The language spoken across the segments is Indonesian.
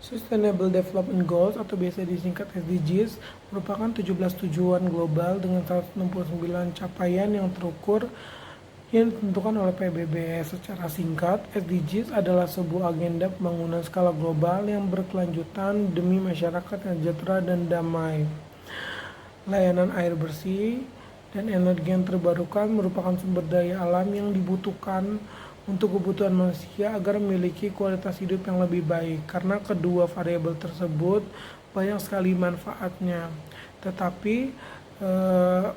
Sustainable Development Goals atau biasa disingkat SDGs merupakan 17 tujuan global dengan 169 capaian yang terukur yang ditentukan oleh PBB. Secara singkat, SDGs adalah sebuah agenda pembangunan skala global yang berkelanjutan demi masyarakat yang sejahtera dan damai. Layanan air bersih dan energi yang terbarukan merupakan sumber daya alam yang dibutuhkan untuk kebutuhan manusia agar memiliki kualitas hidup yang lebih baik. Karena kedua variabel tersebut banyak sekali manfaatnya. Tetapi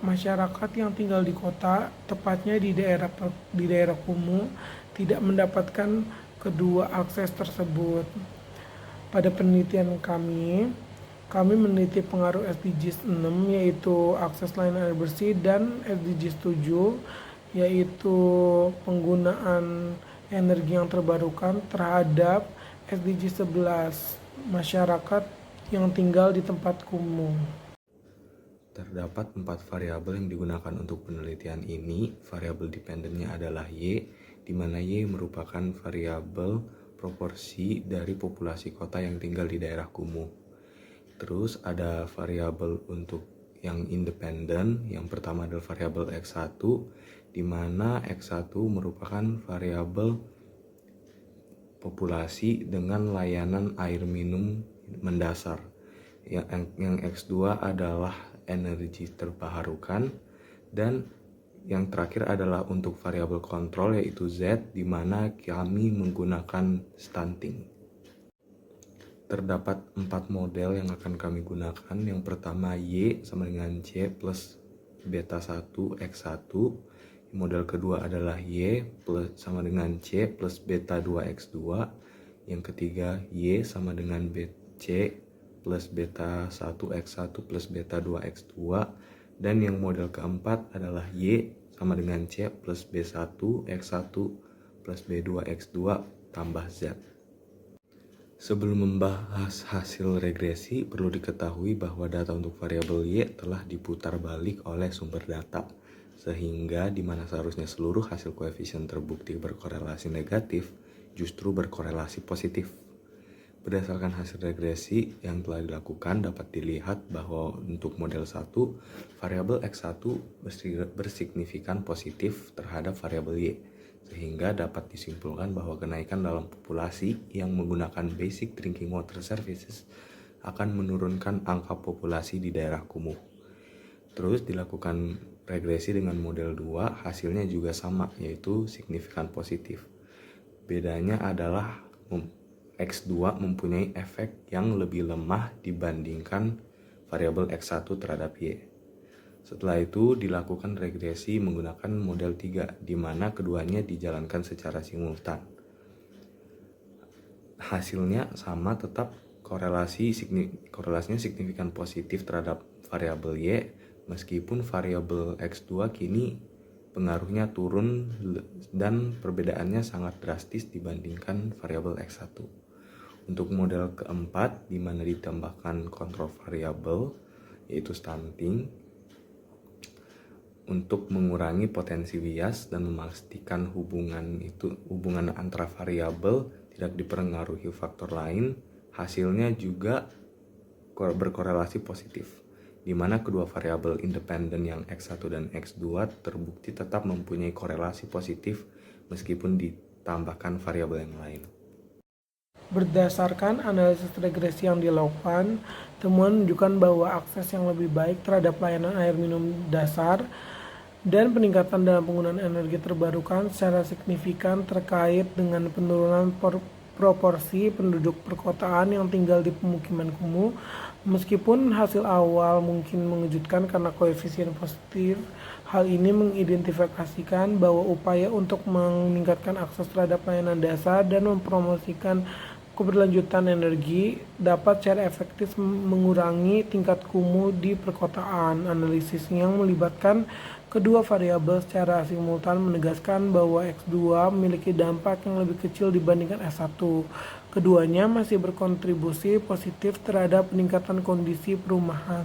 masyarakat yang tinggal di kota, tepatnya di daerah kumuh, tidak mendapatkan kedua akses tersebut. Pada penelitian kami meneliti pengaruh SDGs 6 yaitu akses layanan air bersih dan SDGs 7 yaitu penggunaan energi yang terbarukan terhadap SDGs 11 masyarakat yang tinggal di tempat kumuh. Terdapat 4 variabel yang digunakan untuk penelitian ini. Variabel dependennya adalah Y, di mana Y merupakan variabel proporsi dari populasi kota yang tinggal di daerah kumuh. Terus ada variabel untuk yang independen. Yang pertama adalah variabel X1, di mana X1 merupakan variabel populasi dengan layanan air minum mendasar. Yang X2 adalah energi terbarukan, dan yang terakhir adalah untuk variabel kontrol yaitu Z, di mana kami menggunakan stunting. Terdapat 4 model yang akan kami gunakan. Yang pertama Y sama dengan C plus beta 1 X1. Model kedua adalah Y sama dengan C plus beta 2 X2. Yang ketiga Y sama dengan C plus beta 1 X1 plus beta 2 X2. Dan yang model keempat adalah Y sama dengan C plus B1 X1 plus B2 X2 tambah Z. Sebelum membahas hasil regresi, perlu diketahui bahwa data untuk variabel Y telah diputar balik oleh sumber data, sehingga di mana seharusnya seluruh hasil koefisien terbukti berkorelasi negatif, justru berkorelasi positif. Berdasarkan hasil regresi yang telah dilakukan, dapat dilihat bahwa untuk model 1, variabel X1 bersignifikan positif terhadap variabel Y, sehingga dapat disimpulkan bahwa kenaikan dalam populasi yang menggunakan basic drinking water services akan menurunkan angka populasi di daerah kumuh. Terus dilakukan regresi dengan model 2, hasilnya juga sama, yaitu signifikan positif. Bedanya adalah X2 mempunyai efek yang lebih lemah dibandingkan variabel X1 terhadap Y. Setelah itu dilakukan regresi menggunakan model 3, di mana keduanya dijalankan secara simultan. Hasilnya sama, tetap korelasinya signifikan positif terhadap variabel Y, meskipun variabel X2 kini pengaruhnya turun dan perbedaannya sangat drastis dibandingkan variabel X1. Untuk model keempat, di mana ditambahkan kontrol variabel yaitu stunting, untuk mengurangi potensi bias dan memastikan hubungan antara variabel tidak dipengaruhi faktor lain, hasilnya juga berkorelasi positif, di mana kedua variabel independen yang X1 dan X2 terbukti tetap mempunyai korelasi positif meskipun ditambahkan variabel yang lain. Berdasarkan analisis regresi yang dilakukan, temuan menunjukkan bahwa akses yang lebih baik terhadap layanan air minum dasar dan peningkatan dalam penggunaan energi terbarukan secara signifikan terkait dengan penurunan proporsi penduduk perkotaan yang tinggal di pemukiman kumuh. Meskipun hasil awal mungkin mengejutkan karena koefisien positif, hal ini mengidentifikasikan bahwa upaya untuk meningkatkan akses terhadap layanan dasar dan mempromosikan keberlanjutan energi dapat secara efektif mengurangi tingkat kumuh di perkotaan. Analisis yang melibatkan kedua variabel secara simultan menegaskan bahwa X2 memiliki dampak yang lebih kecil dibandingkan S1. Keduanya masih berkontribusi positif terhadap peningkatan kondisi perumahan.